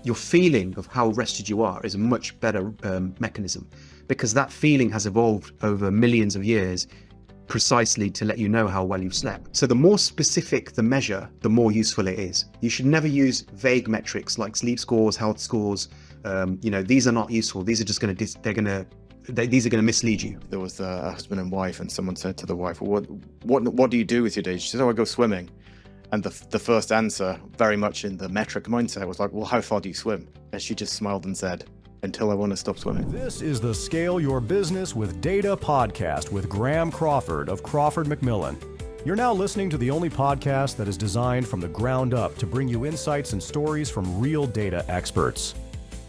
your feeling of how rested you are is a much better mechanism, because that feeling has evolved over millions of years precisely to let you know how well you've slept. So the more specific the measure, the more useful it is. You should never use vague metrics like sleep scores, health scores. These are not useful. These are just going to mislead you. There was a husband and wife, and someone said to the wife, well, what do you do with your day? She said, oh, I go swimming. And the first answer, very much in the metric mindset, was like, well, how far do you swim? And she just smiled and said, until I want to stop swimming. This is the Scale Your Business with Data podcast with Graeme Crawford of Crawford Macmillan. You're now listening to the only podcast that is designed from the ground up to bring you insights and stories from real data experts.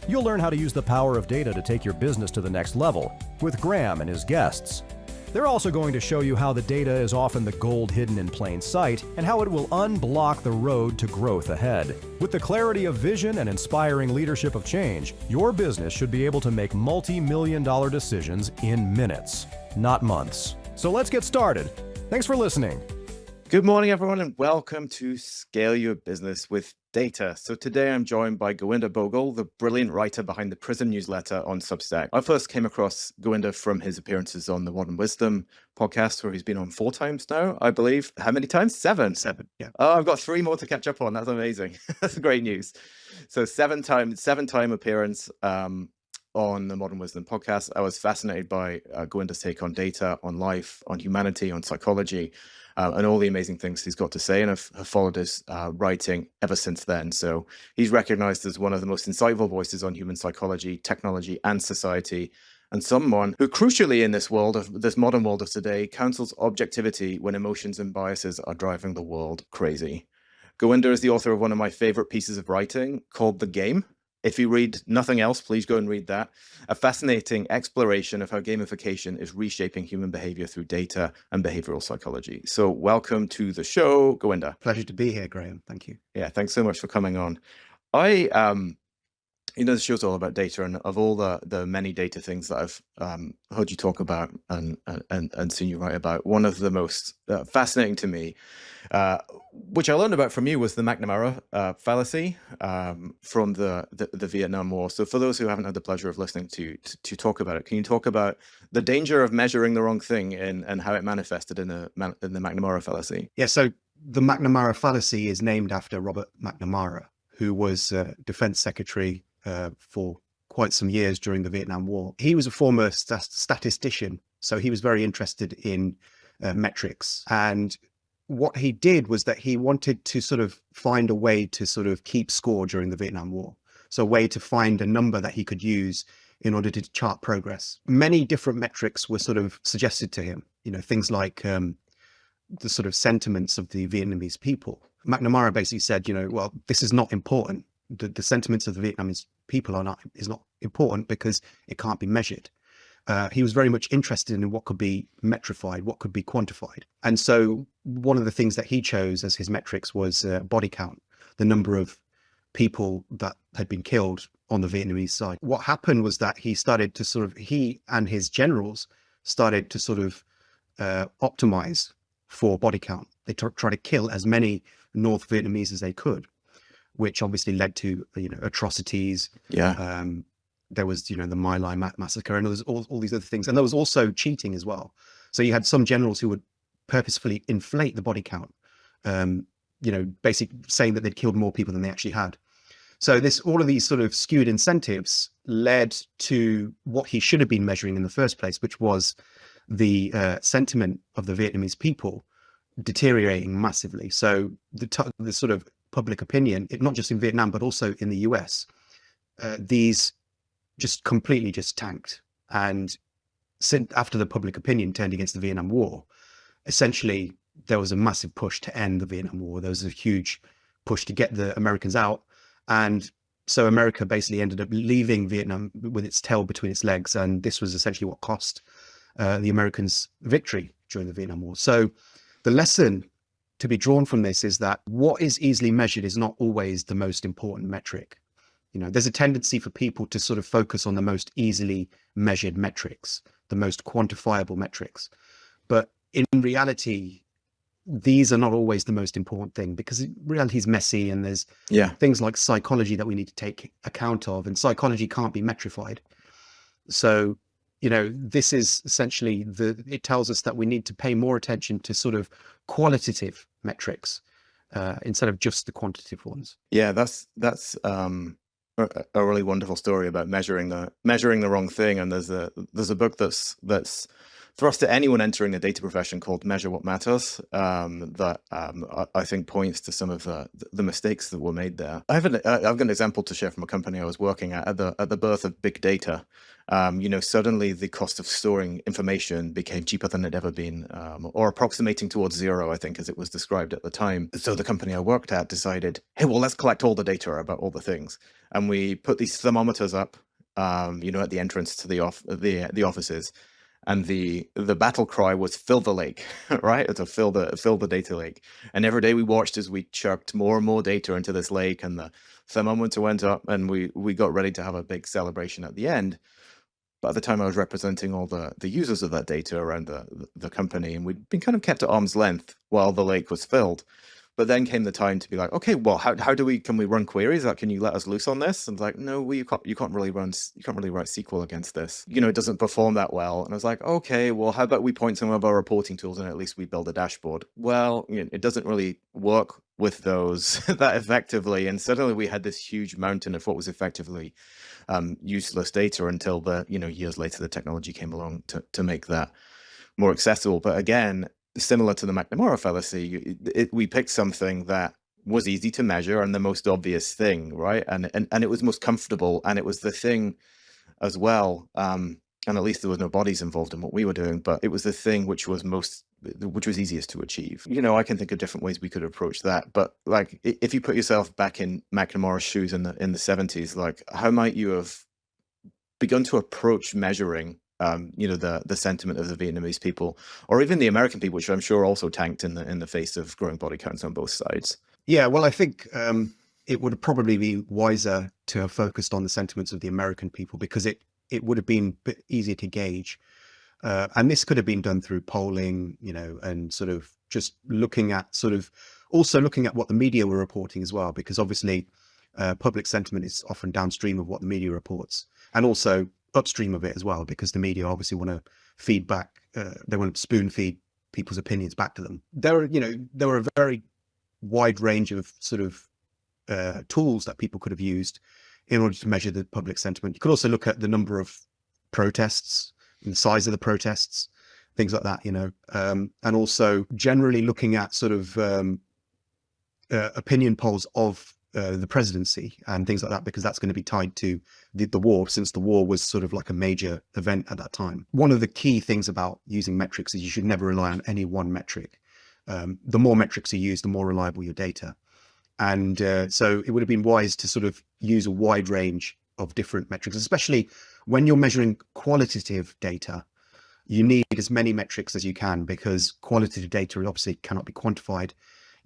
You'll learn how to use the power of data to take your business to the next level with Graeme and his guests. They're also going to show you how the data is often the gold hidden in plain sight and how it will unblock the road to growth ahead. With the clarity of vision and inspiring leadership of change, your business should be able to make multi-million-dollar decisions in minutes, not months. So let's get started. Thanks for listening. Good morning, everyone, and welcome to Scale Your Business with Data. So today I'm joined by Gurwinder Bhogal, the brilliant writer behind the Prism newsletter on Substack. I first came across Gurwinder from his appearances on the Modern Wisdom podcast, where he's been on 4 times now, I believe. How many times? 7. 7, yeah. Oh, I've got 3 more to catch up on. That's amazing. That's great news. So 7-time appearance on the Modern Wisdom podcast. I was fascinated by Gurwinder's take on data, on life, on humanity, on psychology, and all the amazing things he's got to say. And I've followed his writing ever since then. So he's recognized as one of the most insightful voices on human psychology, technology, and society, and someone who, crucially in this modern world of today, counsels objectivity when emotions and biases are driving the world crazy. Gurwinder is the author of one of my favorite pieces of writing called The Game. If you read nothing else, please go and read that. A fascinating exploration of how gamification is reshaping human behavior through data and behavioral psychology. So welcome to the show, Gurwinder. Pleasure to be here, Graeme. Thank you. Yeah, thanks so much for coming on. The show's all about data, and of all the many data things that I've heard you talk about and seen you write about, one of the most fascinating to me, which I learned about from you, was the McNamara Fallacy from the Vietnam War. So for those who haven't had the pleasure of listening to talk about it, can you talk about the danger of measuring the wrong thing and how it manifested in the McNamara Fallacy? Yeah, so the McNamara Fallacy is named after Robert McNamara, who was Defense Secretary for quite some years during the Vietnam War. He was a former statistician, so he was very interested in metrics. And what he did was that he wanted to sort of find a way to sort of keep score during the Vietnam War. So a way to find a number that he could use in order to chart progress. Many different metrics were sort of suggested to him, things like the sort of sentiments of the Vietnamese people. McNamara basically said, well, this is not important. The sentiments of the Vietnamese people is not important because it can't be measured. He was very much interested in what could be metrified, what could be quantified. And so one of the things that he chose as his metrics was body count, the number of people that had been killed on the Vietnamese side. What happened was that he and his generals started to sort of optimize for body count. They try to kill as many North Vietnamese as they could, which obviously led to atrocities. Yeah. There was the My Lai massacre, and there was all these other things, and there was also cheating as well. So you had some generals who would purposefully inflate the body count, basically saying that they'd killed more people than they actually had. So all of these sort of skewed incentives led to what he should have been measuring in the first place, which was the sentiment of the Vietnamese people deteriorating massively. So the sort of public opinion, not just in Vietnam, but also in the US, these just completely tanked. And after the public opinion turned against the Vietnam War, essentially there was a massive push to end the Vietnam War. There was a huge push to get the Americans out. And so America basically ended up leaving Vietnam with its tail between its legs. And this was essentially what cost the Americans victory during the Vietnam War. So the lesson to be drawn from this is that what is easily measured is not always the most important metric. There's a tendency for people to sort of focus on the most easily measured metrics, the most quantifiable metrics. But in reality, these are not always the most important thing, because reality is messy, and there's Yeah. things like psychology that we need to take account of, and psychology can't be metrified. So, this is essentially it tells us that we need to pay more attention to sort of qualitative metrics instead of just the quantitative ones. Yeah, that's a really wonderful story about measuring the wrong thing. And there's a book that's thrust at anyone entering the data profession called Measure What Matters, that I think points to some of the mistakes that were made there. I've got an example to share from a company I was working at the birth of big data. Suddenly the cost of storing information became cheaper than it had ever been, or approximating towards zero, I think, as it was described at the time. So the company I worked at decided, hey, well, let's collect all the data about all the things. And we put these thermometers up, at the entrance to the offices. And the battle cry was fill the lake, right? To fill the data lake. And every day we watched as we chucked more and more data into this lake, and the thermometer went up, and we got ready to have a big celebration at the end. But at the time I was representing all the users of that data around the company, and we'd been kind of kept at arm's length while the lake was filled. But then came the time to be like, okay, well, can we run queries? Like, can you let us loose on this? And it's like, no, you can't really write SQL against this. It doesn't perform that well. And I was like, okay, well, how about we point some of our reporting tools and at least we build a dashboard? Well, it doesn't really work with those that effectively. And suddenly we had this huge mountain of what was effectively useless data until years later the technology came along to make that more accessible. But again, similar to the McNamara fallacy, we picked something that was easy to measure and the most obvious thing, right? And it was most comfortable, and it was the thing as well. And at least there was no bodies involved in what we were doing, but it was the thing which was easiest to achieve. I can think of different ways we could approach that. But like, if you put yourself back in McNamara's shoes in the 70s, like, how might you have begun to approach measuring the sentiment of the Vietnamese people, or even the American people, which I'm sure also tanked in the face of growing body counts on both sides? Yeah, well, I think it would probably be wiser to have focused on the sentiments of the American people, because it would have been a bit easier to gauge. And this could have been done through polling, and sort of just looking at what the media were reporting as well, because obviously public sentiment is often downstream of what the media reports, and also upstream of it as well, because the media obviously want to feed back, they want to spoon feed people's opinions back to them. There were a very wide range of sort of tools that people could have used in order to measure the public sentiment. You could also look at the number of protests and the size of the protests, things like that, and also generally looking at sort of opinion polls of the presidency and things like that, because that's going to be tied to the war, since the war was sort of like a major event at that time. One of the key things about using metrics is you should never rely on any one metric. The more metrics you use, the more reliable your data. And so it would have been wise to sort of use a wide range of different metrics, especially when you're measuring qualitative data. You need as many metrics as you can, because qualitative data obviously cannot be quantified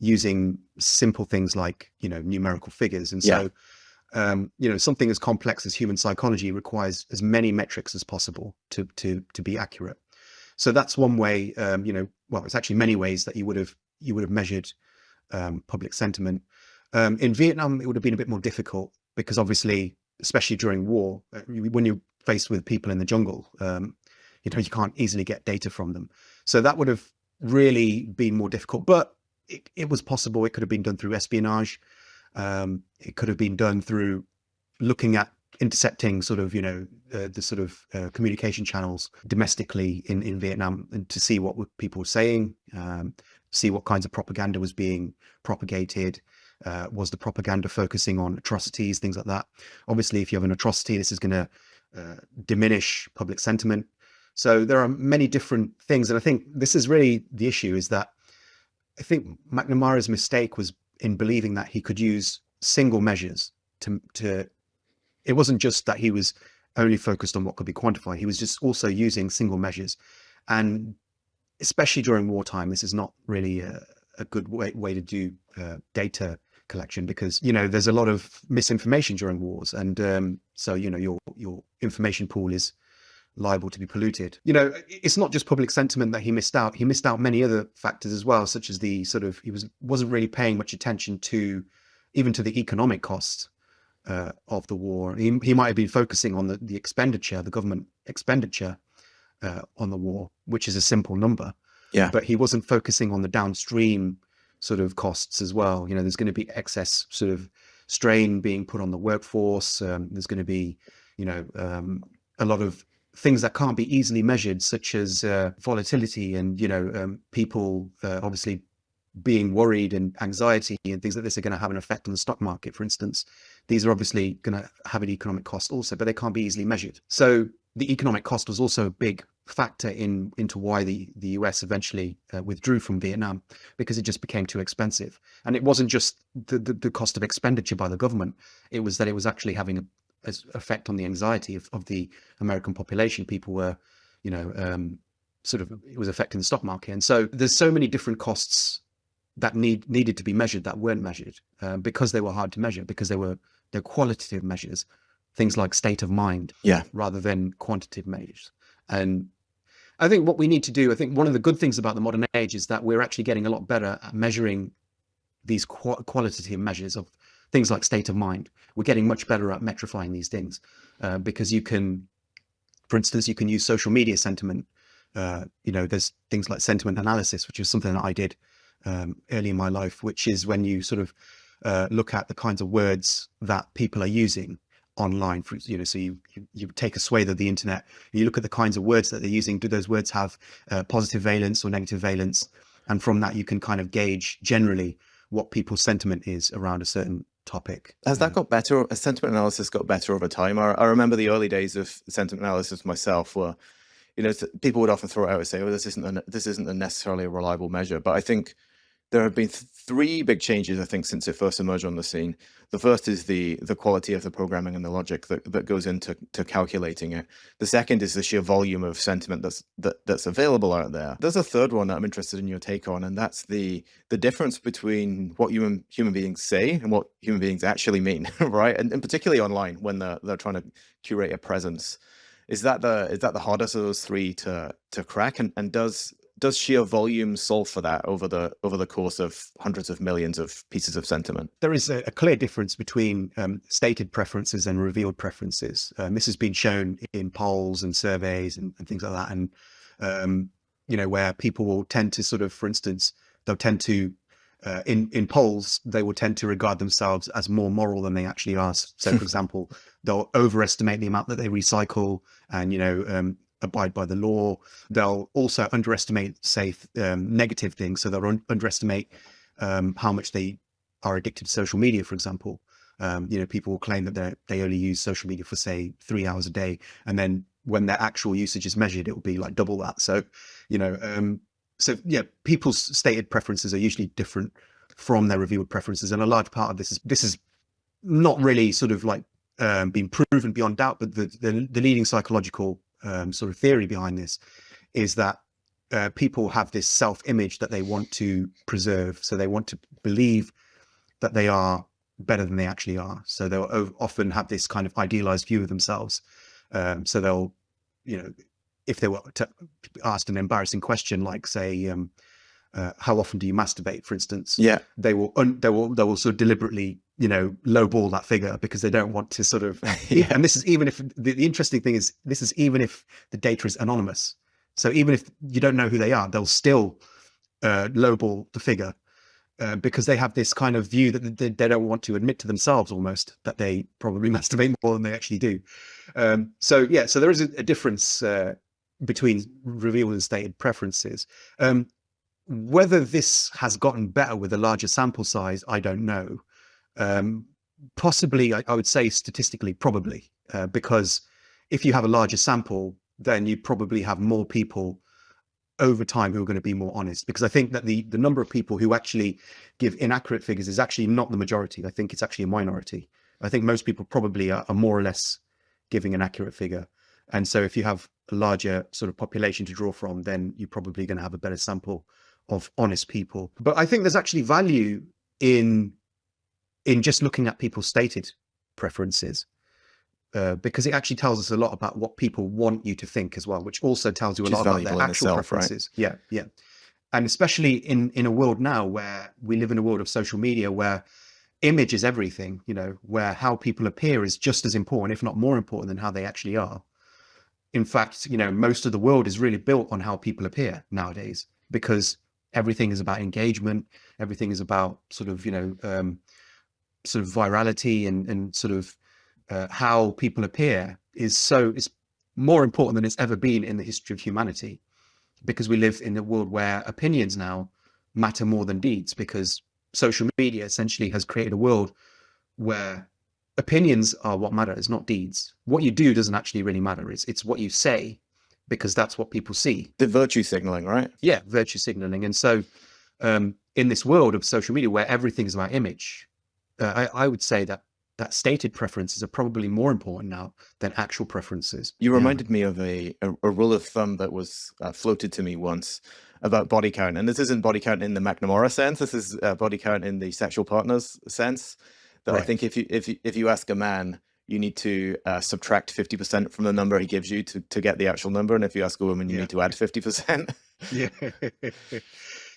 using simple things like, numerical figures. And so, something as complex as human psychology requires as many metrics as possible to be accurate. So that's one way, well, it's actually many ways that you would have measured public sentiment. In Vietnam, it would have been a bit more difficult, because obviously, especially during war, when you're faced with people in the jungle, you can't easily get data from them. So that would have really been more difficult, but it was possible. It could have been done through espionage. It could have been done through looking at intercepting sort of, the sort of communication channels domestically in Vietnam, and to see what people were saying, see what kinds of propaganda was being propagated. Was the propaganda focusing on atrocities, things like that? Obviously, if you have an atrocity, this is going to diminish public sentiment. So there are many different things. And I think this is really the issue, is that I think McNamara's mistake was in believing that he could use single measures to it wasn't just that he was only focused on what could be quantified. He was just also using single measures. And especially during wartime, this is not really a good way to do data collection, because, there's a lot of misinformation during wars. And so, your information pool is liable to be polluted. You know, it's not just public sentiment that he missed out. He missed out many other factors as well, such as the sort of, he wasn't really paying much attention to even to the economic costs of the war. He might have been focusing on the expenditure, the government expenditure on the war, which is a simple number. Yeah. But he wasn't focusing on the downstream sort of costs as well. You know, there's going to be excess sort of strain being put on the workforce. There's going to be, you know, a lot of things that can't be easily measured, such as volatility and, you know, people obviously being worried, and anxiety and things like this are going to have an effect on the stock market, for instance. These are obviously going to have an economic cost also, but they can't be easily measured. So the economic cost was also a big factor into why the US eventually withdrew from Vietnam, because it just became too expensive. And it wasn't just the cost of expenditure by the government. It was that it was actually having an effect on the anxiety of the American population. People were, you know, sort of, it was affecting the stock market. And so there's so many different costs that needed to be measured that weren't measured because they were hard to measure, because they're qualitative measures, things like state of mind, rather than quantitative measures. And I think what we need to do, I think one of the good things about the modern age is that we're actually getting a lot better at measuring these qualitative measures of things like state of mind. We're getting much better at metrifying these things because you can, for instance, you can use social media sentiment. You know, there's things like sentiment analysis, which is something that I did early in my life, which is when you sort of look at the kinds of words that people are using online. For, you know, so you take a swathe of the internet, you look at the kinds of words that they're using. Do those words have positive valence or negative valence? And from that, you can kind of gauge generally what people's sentiment is around a certain topic. Has that got better? Has sentiment analysis got better over time? I remember the early days of sentiment analysis myself, where, you know, people would often throw it out and say, "Oh, this isn't a necessarily a reliable measure." But I think there have been three big changes, I think, since it first emerged on the scene. The first is the quality of the programming and the logic that goes into calculating it. The second is the sheer volume of sentiment that's available out there. There's a third one that I'm interested in your take on, and that's the difference between what human beings say and what human beings actually mean, right? And particularly online when they're trying to curate a presence. Is that the hardest of those three to crack? And does sheer volume solve for that over the course of hundreds of millions of pieces of sentiment? There is a clear difference between stated preferences and revealed preferences. This has been shown in polls and surveys and things like that. And, you know, where people will tend to sort of, for instance, they'll tend to, in polls, they will tend to regard themselves as more moral than they actually are. So, for example, they'll overestimate the amount that they recycle and, you know, abide by the law. They'll also underestimate, say, negative things. So they'll underestimate how much they are addicted to social media, for example. You know, people will claim that they only use social media for, say, 3 hours a day. And then when their actual usage is measured, it will be like double that. So, you know, so yeah, people's stated preferences are usually different from their revealed preferences. And a large part of this is not really sort of like been proven beyond doubt, but the leading psychological sort of theory behind this is that people have this self-image that they want to preserve. So they want to believe that they are better than they actually are. So they'll often have this kind of idealized view of themselves. So they'll, you know, if they were asked an embarrassing question, like say, how often do you masturbate, for instance? Yeah, they will sort of deliberately, you know, lowball that figure because they don't want to sort of. And this is even if the interesting thing is, this is even if the data is anonymous. So even if you don't know who they are, they'll still lowball the figure because they have this kind of view that they don't want to admit to themselves almost that they probably masturbate more than they actually do. So yeah, so there is a difference between revealed and stated preferences. Whether this has gotten better with a larger sample size, I don't know. Possibly, I would say statistically, probably, because if you have a larger sample, then you probably have more people over time who are going to be more honest. Because I think that the number of people who actually give inaccurate figures is actually not the majority. I think it's actually a minority. I think most people probably are more or less giving an accurate figure. And so if you have a larger sort of population to draw from, then you're probably going to have a better sample of honest people. But I think there's actually value in just looking at people's stated preferences, because it actually tells us a lot about what people want you to think as well, which also tells you a Which is lot about valuable their in actual itself, right? preferences. Yeah, yeah. And especially in a world now where we live in a world of social media where image is everything, where how people appear is just as important, if not more important than how they actually are. In fact, most of the world is really built on how people appear nowadays, because everything is about engagement. Everything is about sort of virality and sort of how people appear is more important than it's ever been in the history of humanity, because we live in a world where opinions now matter more than deeds, because social media essentially has created a world where opinions are what matter. It's not deeds. What you do doesn't actually really matter. It's what you say, because that's what people see. The virtue signaling, right? Yeah, virtue signaling. And so in this world of social media where everything is about image, I would say that stated preferences are probably more important now than actual preferences. You reminded me of a rule of thumb that was floated to me once about body count. And this isn't body count in the McNamara sense. This is body count in the sexual partners sense. That Right. I think if you ask a man, you need to subtract 50% from the number he gives you to get the actual number. And if you ask a woman, you need to add 50%. Yeah.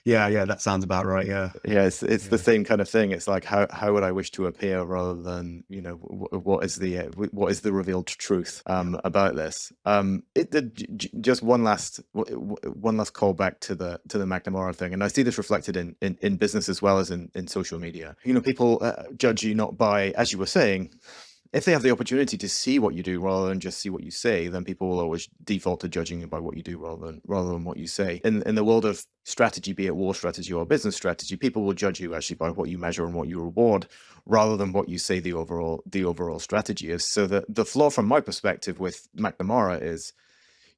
Yeah, that sounds about right. Yeah. Yeah, it's the same kind of thing. It's like how would I wish to appear, rather than what is the revealed truth about this. Just one last call back to the McNamara thing, and I see this reflected in business as well as in social media. People judge you not by, as you were saying. If they have the opportunity to see what you do rather than just see what you say, then people will always default to judging you by what you do rather than what you say. In the world of strategy, be it war strategy or business strategy, people will judge you actually by what you measure and what you reward, rather than what you say the overall strategy is. So the flaw from my perspective with McNamara is,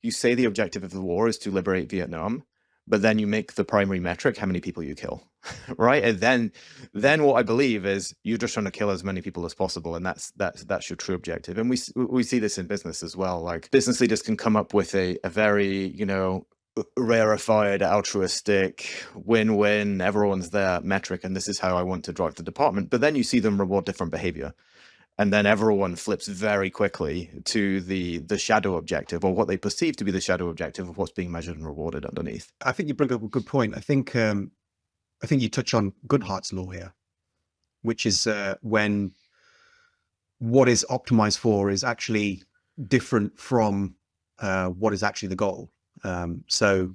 you say the objective of the war is to liberate Vietnam, but then you make the primary metric how many people you kill, right? And then what I believe is you're just trying to kill as many people as possible, and that's your true objective. And we see this in business as well. Like, business leaders can come up with a very rarefied, altruistic, win-win, everyone's there metric, and this is how I want to drive the department. But then you see them reward different behavior. And then everyone flips very quickly to the shadow objective, or what they perceive to be the shadow objective of what's being measured and rewarded underneath. I think you bring up a good point. I think you touch on Goodhart's law here, which is when what is optimized for is actually different from what is actually the goal. So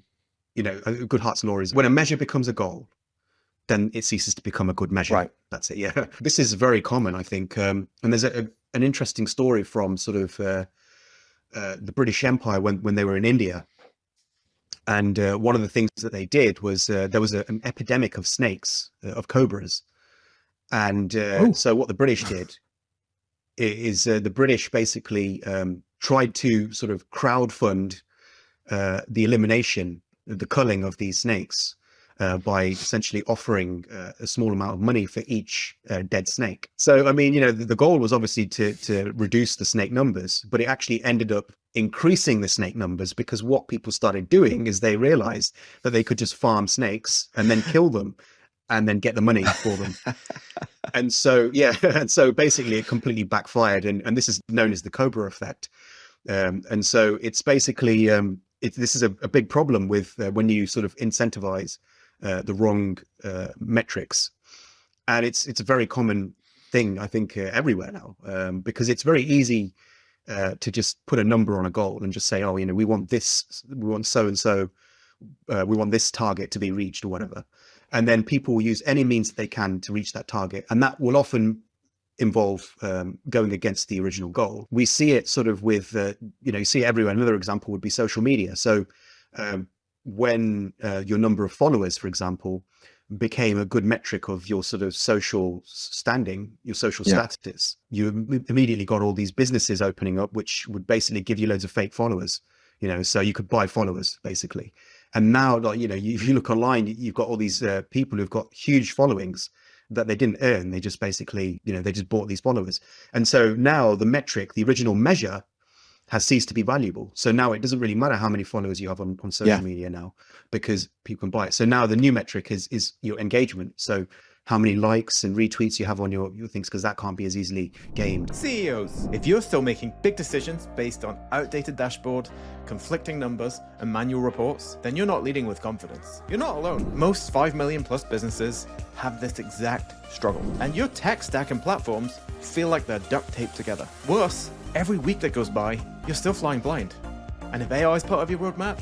Goodhart's law is when a measure becomes a goal, then it ceases to become a good measure. Right. That's it. Yeah. This is very common, I think. And there's an interesting story from sort of the British Empire when they were in India. And one of the things that they did was there was an epidemic of snakes, of cobras. And so what the British did is the British basically tried to sort of crowdfund the elimination, the culling of these snakes. By essentially offering a small amount of money for each dead snake. So, I mean, the goal was obviously to reduce the snake numbers, but it actually ended up increasing the snake numbers, because what people started doing is they realized that they could just farm snakes and then kill them and then get the money for them. And so, and so basically it completely backfired. And this is known as the Cobra effect. And so it's basically, this is a big problem with when you sort of incentivize the wrong metrics. And it's a very common thing, I think, everywhere now, because it's very easy to just put a number on a goal and just say, oh, we want this, we want so-and-so, we want this target to be reached or whatever. And then people will use any means that they can to reach that target. And that will often involve going against the original goal. We see it sort of with, you see it everywhere. Another example would be social media. So when your number of followers, for example, became a good metric of your sort of social standing, your social status, you immediately got all these businesses opening up, which would basically give you loads of fake followers, so you could buy followers basically. And now, if you look online, you've got all these people who've got huge followings that they didn't earn. They just basically, they just bought these followers. And so now the metric, the original measure, has ceased to be valuable. So now it doesn't really matter how many followers you have on social media now, because people can buy it. So now the new metric is your engagement. So how many likes and retweets you have on your things, because that can't be as easily gamed. CEOs, if you're still making big decisions based on outdated dashboard, conflicting numbers, and manual reports, then you're not leading with confidence. You're not alone. Most 5 million plus businesses have this exact struggle, and your tech stack and platforms feel like they're duct taped together. Worse, every week that goes by, you're still flying blind. And if AI is part of your roadmap,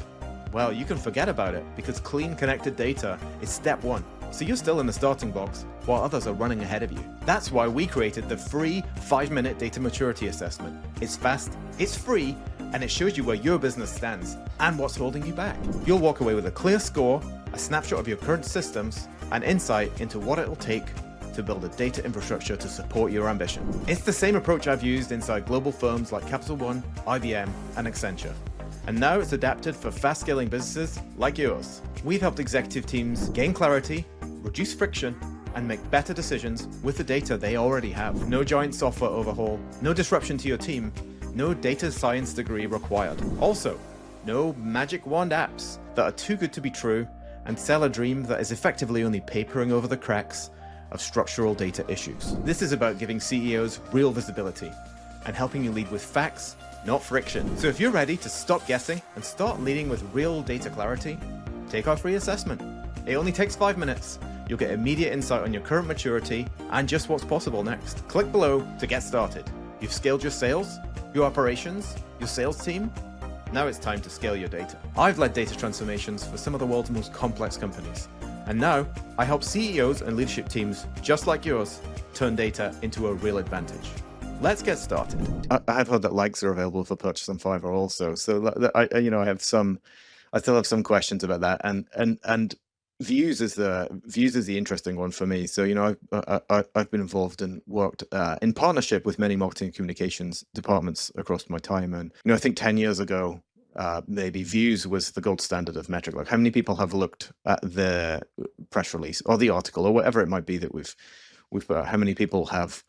well, you can forget about it, because clean connected data is step one. So you're still in the starting box while others are running ahead of you. That's why we created the free 5-minute data maturity assessment. It's fast, it's free, and it shows you where your business stands and what's holding you back. You'll walk away with a clear score, a snapshot of your current systems, and insight into what it'll take to build a data infrastructure to support your ambition. It's the same approach I've used inside global firms like Capital One, IBM, and Accenture. And now it's adapted for fast-scaling businesses like yours. We've helped executive teams gain clarity, reduce friction, and make better decisions with the data they already have. No giant software overhaul, no disruption to your team, no data science degree required. Also, no magic wand apps that are too good to be true and sell a dream that is effectively only papering over the cracks of structural data issues. This is about giving CEOs real visibility and helping you lead with facts, not friction. So if you're ready to stop guessing and start leading with real data clarity, take our free assessment. It only takes 5 minutes. You'll get immediate insight on your current maturity and just what's possible next. Click below to get started. You've scaled your sales, your operations, your sales team. Now it's time to scale your data. I've led data transformations for some of the world's most complex companies. And now I help CEOs and leadership teams just like yours turn data into a real advantage. Let's get started. I've heard that likes are available for purchase on Fiverr also. So I still have some questions about that. And views is the interesting one for me. So I've been involved and worked in partnership with many marketing and communications departments across my time. And I think 10 years ago, maybe views was the gold standard of metric. Like how many people have looked at the press release or the article or whatever it might be that we've how many people have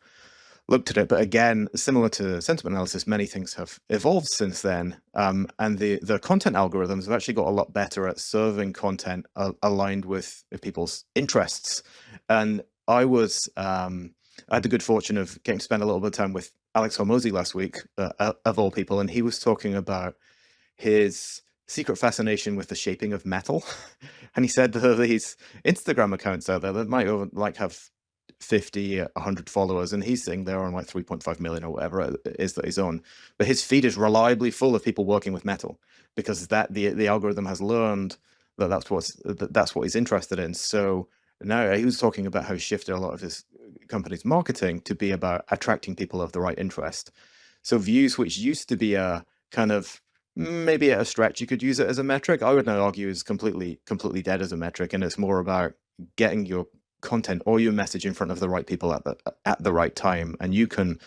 looked at it. But again, similar to sentiment analysis, many things have evolved since then. And the content algorithms have actually got a lot better at serving content aligned with people's interests. And I had the good fortune of getting to spend a little bit of time with Alex Hormozy last week, of all people, and he was talking about his secret fascination with the shaping of metal. And he said there are these Instagram accounts out there that might have 50, 100 followers, and he's saying they're on like 3.5 million or whatever it is that he's on. But his feed is reliably full of people working with metal, because the algorithm has learned that that's what he's interested in. So now he was talking about how he shifted a lot of his company's marketing to be about attracting people of the right interest. So views, which used to be a kind of maybe at a stretch you could use it as a metric, I would now argue is completely dead as a metric, and it's more about getting your content or your message in front of the right people at the right time. And you can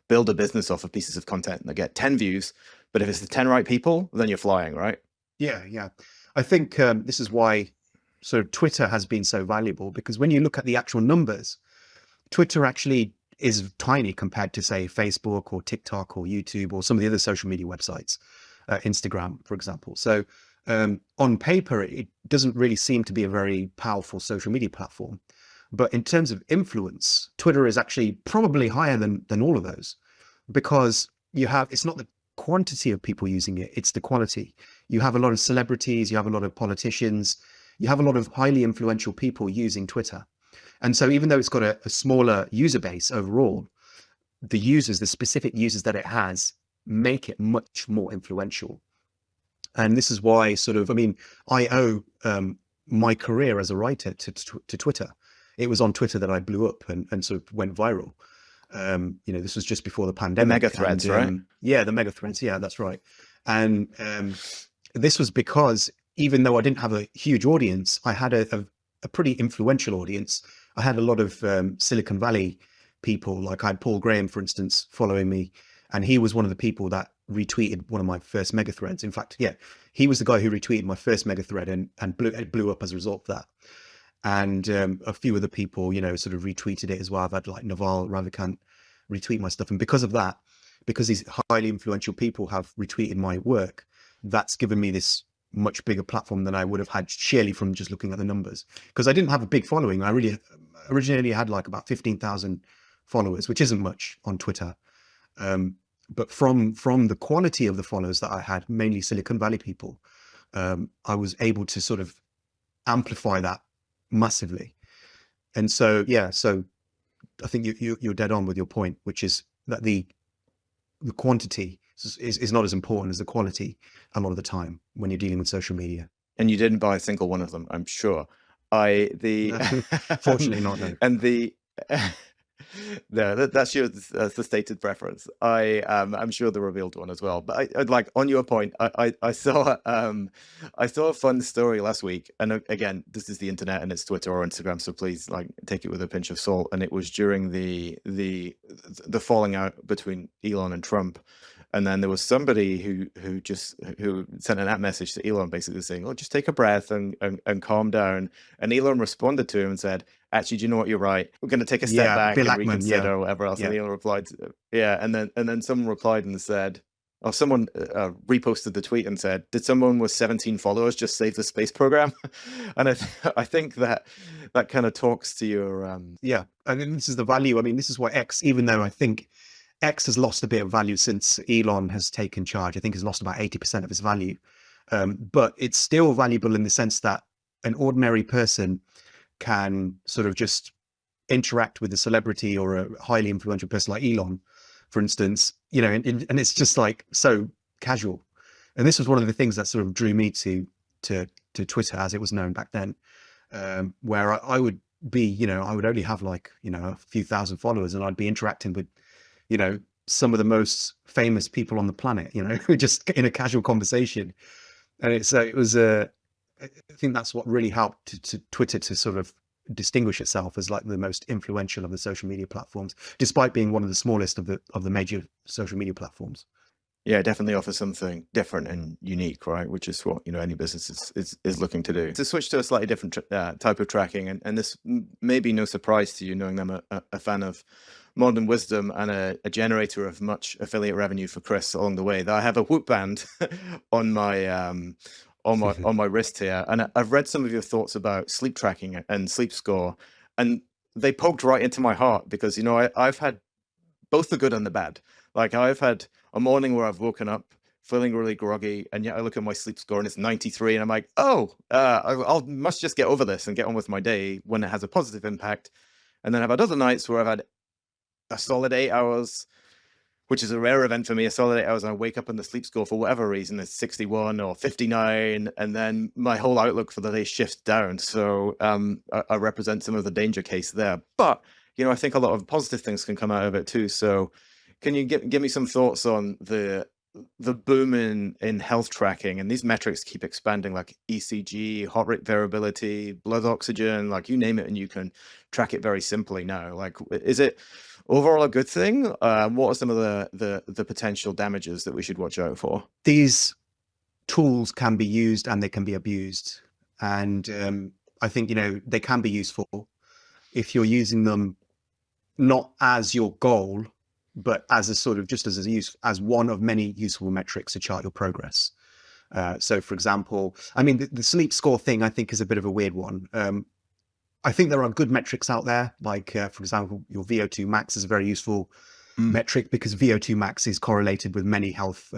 build a business off of pieces of content that get 10 views, but if it's the 10 right people, then you're flying, right? Yeah. I think this is why sort of Twitter has been so valuable, because when you look at the actual numbers, Twitter actually is tiny compared to, say, Facebook or TikTok or YouTube or some of the other social media websites, Instagram, for example. So on paper, it doesn't really seem to be a very powerful social media platform. But in terms of influence, Twitter is actually probably higher than all of those, because it's not the quantity of people using it, it's the quality. You have a lot of celebrities, you have a lot of politicians, you have a lot of highly influential people using Twitter. And so even though it's got a smaller user base overall, the specific users that it has make it much more influential. And this is why I owe my career as a writer to Twitter. It was on Twitter that I blew up and sort of went viral. This was just before the pandemic. The mega threads, right? Yeah, the mega threads. Yeah, that's right. And this was because even though I didn't have a huge audience, I had a pretty influential audience. I had a lot of Silicon Valley people, like I had Paul Graham, for instance, following me. And he was one of the people that retweeted one of my first mega threads. In fact, he was the guy who retweeted my first mega thread and blew up as a result of that. And a few other people, sort of retweeted it as well. I've had like Naval Ravikant retweet my stuff. And because of that, because these highly influential people have retweeted my work, that's given me this much bigger platform than I would have had sheerly from just looking at the numbers. Because I didn't have a big following. I really originally had like about 15,000 followers, which isn't much on Twitter. But from the quality of the followers that I had, mainly Silicon Valley people, I was able to sort of amplify that massively. And so, yeah, so I think you're dead on with your point, which is that the quantity is not as important as the quality a lot of the time when you're dealing with social media. And you didn't buy a single one of them, I'm sure. Fortunately not, no. And no, that's the stated preference. I'm sure the revealed one as well. But I'd like, on your point, I saw a fun story last week, and again, this is the internet and it's Twitter or Instagram, so please like take it with a pinch of salt. And it was during the falling out between Elon and Trump. And then there was somebody who sent an app message to Elon basically saying, "Oh, just take a breath and calm down." And Elon responded to him and said, "Actually, do you know what? You're right. We're going to take a step back and reconsider," or whatever else. And Elon replied, and then someone replied and said, or someone reposted the tweet and said, "Did someone with 17 followers just save the space program?" And I think that kind of talks to your I mean, this is the value. I mean, this is why X, even though I think X has lost a bit of value since Elon has taken charge. I think it's lost about 80% of its value. But it's still valuable in the sense that an ordinary person can sort of just interact with a celebrity or a highly influential person like Elon, for instance, and it's just like so casual. And this was one of the things that sort of drew me to Twitter, as it was known back then, where I would be, I would only have like, a few thousand followers, and I'd be interacting with, some of the most famous people on the planet, just in a casual conversation. And it was I think that's what really helped to Twitter to sort of distinguish itself as like the most influential of the social media platforms, despite being one of the smallest of the major social media platforms. Yeah, it definitely offers something different and unique, right? Which is what any business is looking to do. To switch to a slightly different type of tracking, and this may be no surprise to you, knowing I'm a fan of Modern Wisdom and a generator of much affiliate revenue for Chris along the way, that I have a Whoop band on my on my wrist here, and I've read some of your thoughts about sleep tracking and sleep score, and they poked right into my heart because I've had both the good and the bad. Like I've had a morning where I've woken up feeling really groggy, and yet I look at my sleep score and it's 93, and I'm like, I must just get over this and get on with my day when it has a positive impact. And then I've had other nights where I've had a solid 8 hours, which is a rare event for me, a solid 8 hours, and I wake up and the sleep score for whatever reason is 61 or 59, and then my whole outlook for the day shifts down. So I represent some of the danger case there. But I think a lot of positive things can come out of it too. So can you give me some thoughts on the boom in health tracking? And these metrics keep expanding, like ECG, heart rate variability, blood oxygen, like you name it, and you can track it very simply now. Like, is it overall a good thing? What are some of the potential damages that we should watch out for? These tools can be used and they can be abused. And I think, they can be useful if you're using them not as your goal, but as a sort of just as one of many useful metrics to chart your progress. So for example, I mean, the sleep score thing, I think, is a bit of a weird one. I think there are good metrics out there. Like, for example, your VO2 max is a very useful metric because VO2 max is correlated with many health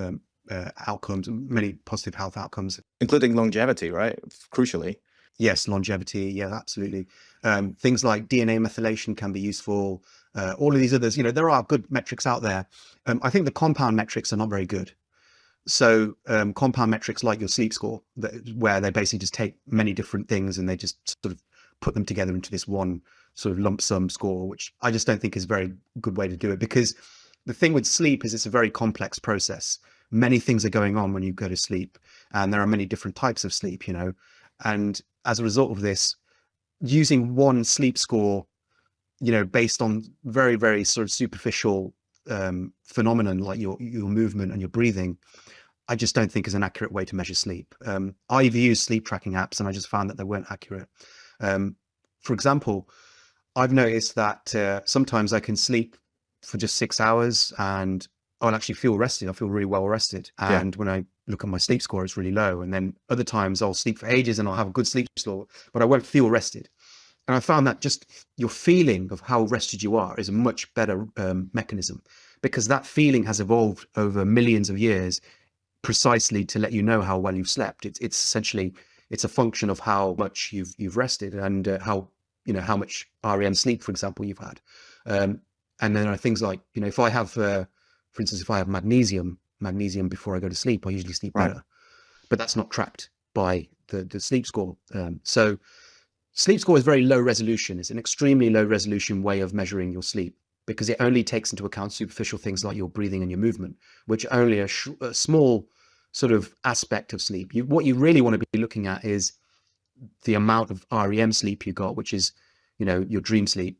outcomes, many positive health outcomes. Including longevity, right? Crucially. Yes, longevity. Yeah, absolutely. Things like DNA methylation can be useful. All of these others, there are good metrics out there. I think the compound metrics are not very good. So compound metrics like your sleep score, where they basically just take many different things and they just sort of put them together into this one sort of lump sum score, which I just don't think is a very good way to do it. Because the thing with sleep is it's a very complex process. Many things are going on when you go to sleep, and there are many different types of sleep, and as a result of this, using one sleep score, based on very, very sort of superficial phenomenon like your movement and your breathing, I just don't think is an accurate way to measure sleep. I've used sleep tracking apps and I just found that they weren't accurate. For example, I've noticed that sometimes I can sleep for just 6 hours and I'll actually feel rested. I feel really well rested. And when I look at my sleep score, it's really low. And then other times I'll sleep for ages and I'll have a good sleep score, but I won't feel rested. And I found that just your feeling of how rested you are is a much better mechanism, because that feeling has evolved over millions of years precisely to let you know how well you've slept. It's essentially, it's a function of how much you've rested, and how how much REM sleep, for example, you've had. And then there are things like, if I have, for instance, if I have magnesium before I go to sleep, I usually sleep Right. better. But that's not tracked by the sleep score. So sleep score is very low resolution. It's an extremely low resolution way of measuring your sleep, because it only takes into account superficial things like your breathing and your movement, which are only a small sort of aspect of sleep. What you really want to be looking at is the amount of REM sleep you got, which is, your dream sleep.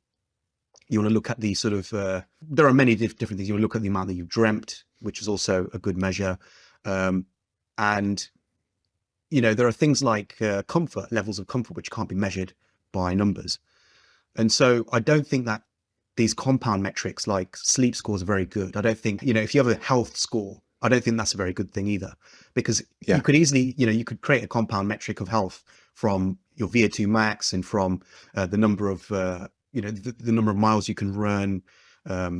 You want to look at the sort of, there are many different things. You want to look at the amount that you've dreamt, which is also a good measure. And there are things like comfort, levels of comfort, which can't be measured by numbers. And so I don't think that these compound metrics like sleep scores are very good. I don't think, if you have a health score, I don't think that's a very good thing either, because you could easily, you could create a compound metric of health from your VO2 max and from the number of, the number of miles you can run,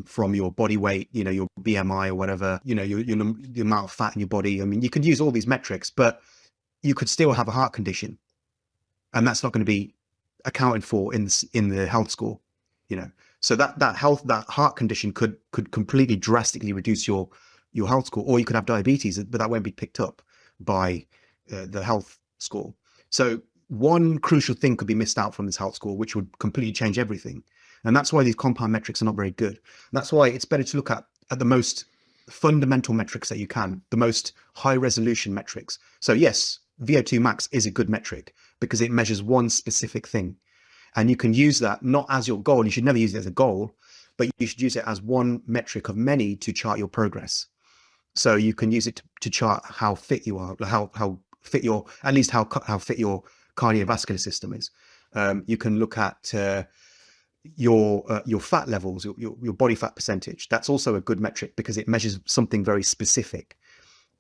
from your body weight, your BMI or whatever, the amount of fat in your body. I mean, you could use all these metrics, but you could still have a heart condition, and that's not going to be accounted for in the health score. So that heart condition could completely drastically reduce your health score, or you could have diabetes, but that won't be picked up by the health score. So one crucial thing could be missed out from this health score, which would completely change everything. And that's why these compound metrics are not very good. That's why it's better to look at the most fundamental metrics that you can, the most high resolution metrics. So yes, VO2 max is a good metric because it measures one specific thing. And you can use that not as your goal. You should never use it as a goal, but you should use it as one metric of many to chart your progress. So you can use it to chart how fit you are, how fit your, at least how fit your cardiovascular system is. You can look at your fat levels, your body fat percentage. That's also a good metric because it measures something very specific.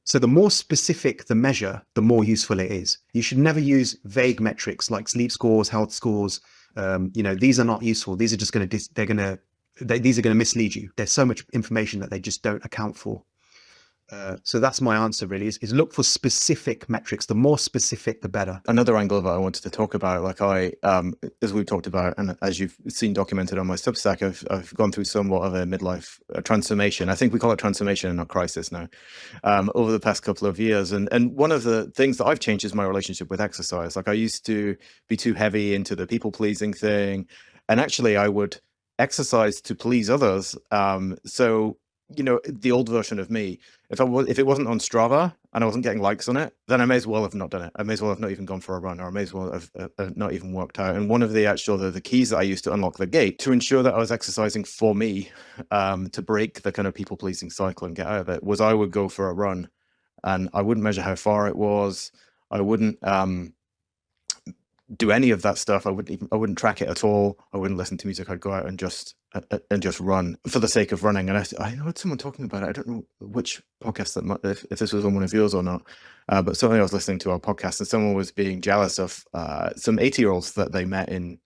So the more specific the measure, the more useful it is. You should never use vague metrics like sleep scores, health scores. These are not useful. These are just these are going to mislead you. There's so much information that they just don't account for. So that's my answer really, is look for specific metrics. The more specific, the better. Another angle that I wanted to talk about, like as we've talked about, and as you've seen documented on my Substack, I've gone through somewhat of a midlife transformation. I think we call it transformation and not crisis now, over the past couple of years. And one of the things that I've changed is my relationship with exercise. Like I used to be too heavy into the people pleasing thing. And actually I would exercise to please others. So the old version of me, if it wasn't on Strava and I wasn't getting likes on it, then I may as well have not done it. I may as well have not even gone for a run, or I may as well have not even worked out. And one of the keys that I used to unlock the gate to ensure that I was exercising for me, to break the kind of people pleasing cycle and get out of it, was I would go for a run, and I wouldn't measure how far it was. I wouldn't do any of that stuff. I wouldn't track it at all. I wouldn't listen to music. I'd go out and just run for the sake of running. And I heard someone talking about it. I don't know which podcast if this was on one of yours or not, but certainly I was listening to our podcast, and someone was being jealous of some 80-year-olds that they met in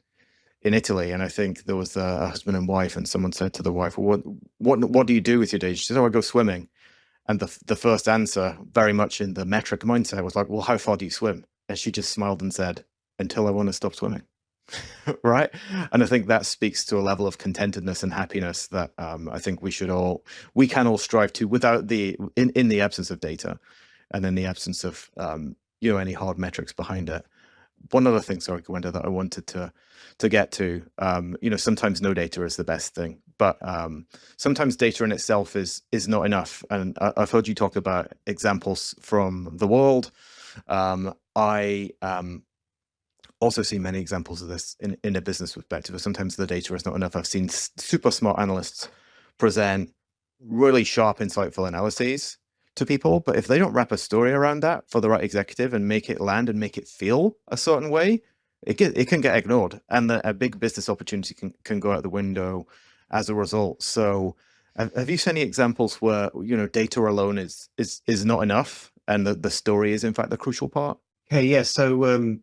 Italy. And I think there was a husband and wife, and someone said to the wife, well, what do you do with your day? She said, oh, I go swimming. And the first answer, very much in the metric mindset, was like, well, how far do you swim? And she just smiled and said, until I want to stop swimming. Right. And I think that speaks to a level of contentedness and happiness that I think we can all strive to, without in the absence of data and in the absence of any hard metrics behind it. One other thing, sorry, Gurwinder, that I wanted to get to, sometimes no data is the best thing, but sometimes data in itself is not enough. And I've heard you talk about examples from the world. I also see many examples of this in a business perspective, where sometimes the data is not enough. I've seen super smart analysts present really sharp, insightful analyses to people, but if they don't wrap a story around that for the right executive and make it land and make it feel a certain way, it can get ignored, and a big business opportunity can go out the window as a result. So have you seen any examples where data alone is not enough, and the story is in fact the crucial part? Okay, yeah. So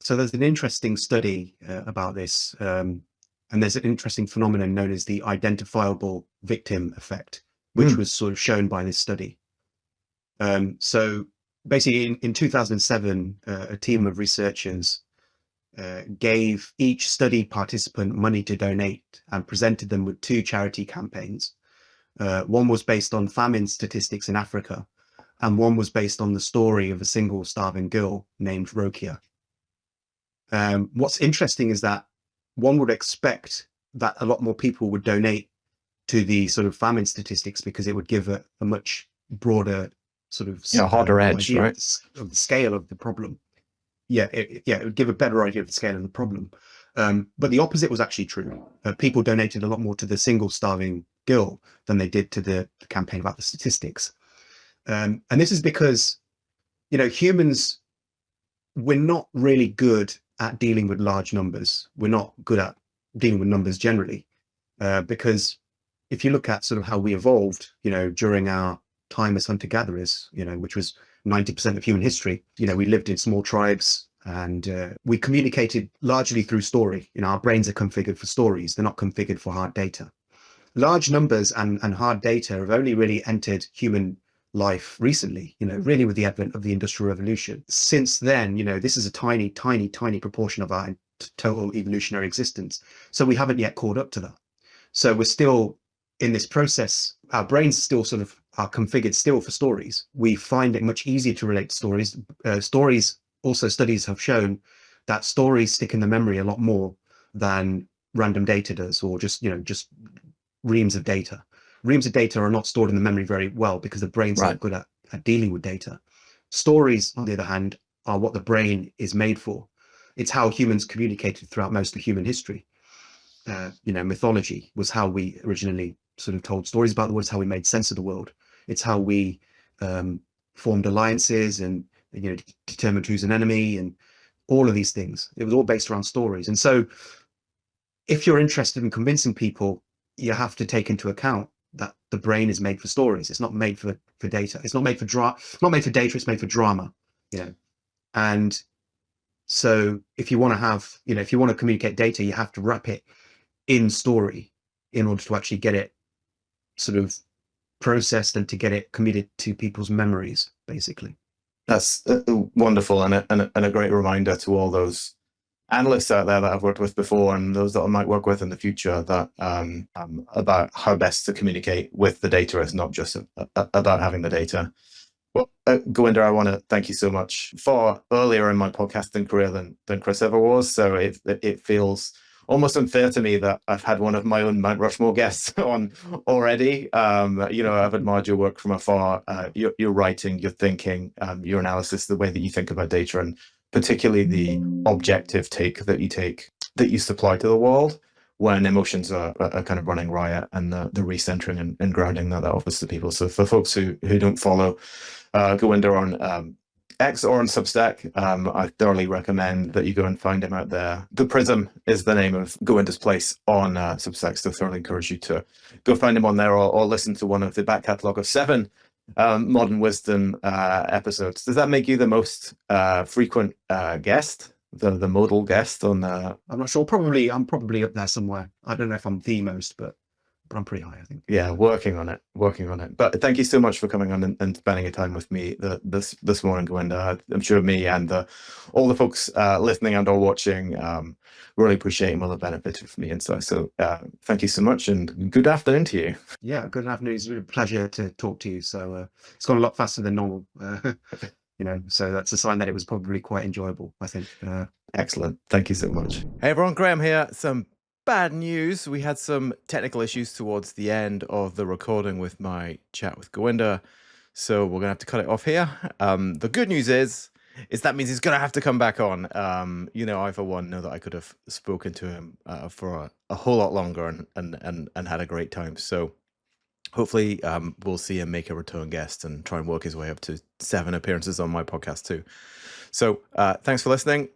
So there's an interesting study about this, and there's an interesting phenomenon known as the identifiable victim effect, which was sort of shown by this study. So basically in 2007, a team of researchers gave each study participant money to donate and presented them with 2 charity campaigns. One was based on famine statistics in Africa, and one was based on the story of a single starving girl named Rokia. What's interesting is that one would expect that a lot more people would donate to the sort of famine statistics because it would give a much broader sort of harder edge, right? Of the scale of the problem. It would give a better idea of the scale of the problem. But the opposite was actually true. People donated a lot more to the single starving girl than they did to the campaign about the statistics. And this is because, humans, we're not really good at dealing with large numbers. We're not good at dealing with numbers generally, because if you look at sort of how we evolved, during our time as hunter-gatherers, which was 90% of human history, we lived in small tribes and we communicated largely through story. Our brains are configured for stories. They're not configured for hard data. Large numbers and hard data have only really entered human life recently, really with the advent of the Industrial Revolution. Since then, this is a tiny, tiny, tiny proportion of our total evolutionary existence. So we haven't yet caught up to that. So we're still in this process. Our brains still sort of are configured still for stories. We find it much easier to relate to stories. Studies have shown that stories stick in the memory a lot more than random data does, or just reams of data. Reams of data are not stored in the memory very well because the brain's not good at dealing with data. Stories, on the other hand, are what the brain is made for. It's how humans communicated throughout most of human history. Mythology was how we originally sort of told stories about the world. It's how we made sense of the world. It's how we formed alliances and determined who's an enemy and all of these things. It was all based around stories. And so if you're interested in convincing people, you have to take into account that the brain is made for stories. It's not made for data. It's not made for data. It's made for drama. And so if you want to have, if you want to communicate data, you have to wrap it in story in order to actually get it sort of processed and to get it committed to people's memories, basically. That's wonderful and a great reminder to all those analysts out there that I've worked with before and those that I might work with in the future, that about how best to communicate with the data. It's not just about having the data. Well, Gurwinder, I want to thank you so much. Far earlier in my podcasting career than Chris ever was, so it feels almost unfair to me that I've had one of my own Mount Rushmore guests on already. I've admired your work from afar, your writing, your thinking, your analysis, the way that you think about data, and particularly the objective take that you supply to the world when emotions are kind of running riot, and the recentering and grounding that offers to people. So for folks who don't follow Gurwinder on X or on Substack, I thoroughly recommend that you go and find him out there. The Prism is the name of Gurwinder's place on Substack, so thoroughly encourage you to go find him on there, or listen to one of the back catalogue of 7 Modern Wisdom episodes. Does that make you the most frequent guest, the modal guest on the... I'm not sure. I'm probably up there somewhere. I don't know if I'm the most, but I'm pretty high, I think. Yeah, working on it. But thank you so much for coming on and spending your time with me this morning, Gurwinder. I'm sure me and all the folks listening and or watching really appreciate and will have benefited from the insight. So thank you so much, and good afternoon to you. Yeah, good afternoon. It's really a pleasure to talk to you. So it's gone a lot faster than normal, so that's a sign that it was probably quite enjoyable, I think. Excellent. Thank you so much. Hey everyone, Graeme here. Some bad news. We had some technical issues towards the end of the recording with my chat with Gurwinder, so we're gonna have to cut it off here. The good news is that means he's gonna have to come back on. I for one know that I could have spoken to him for a whole lot longer and had a great time. So hopefully we'll see him make a return guest and try and work his way up to 7 appearances on my podcast too. So thanks for listening.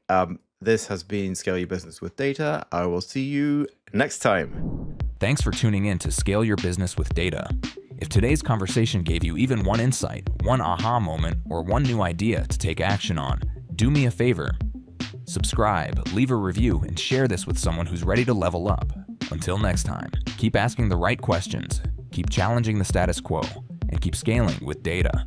This has been Scale Your Business with Data. I will see you next time. Thanks for tuning in to Scale Your Business with Data. If today's conversation gave you even one insight, one aha moment, or one new idea to take action on, do me a favor. Subscribe, leave a review, and share this with someone who's ready to level up. Until next time, keep asking the right questions, keep challenging the status quo, and keep scaling with data.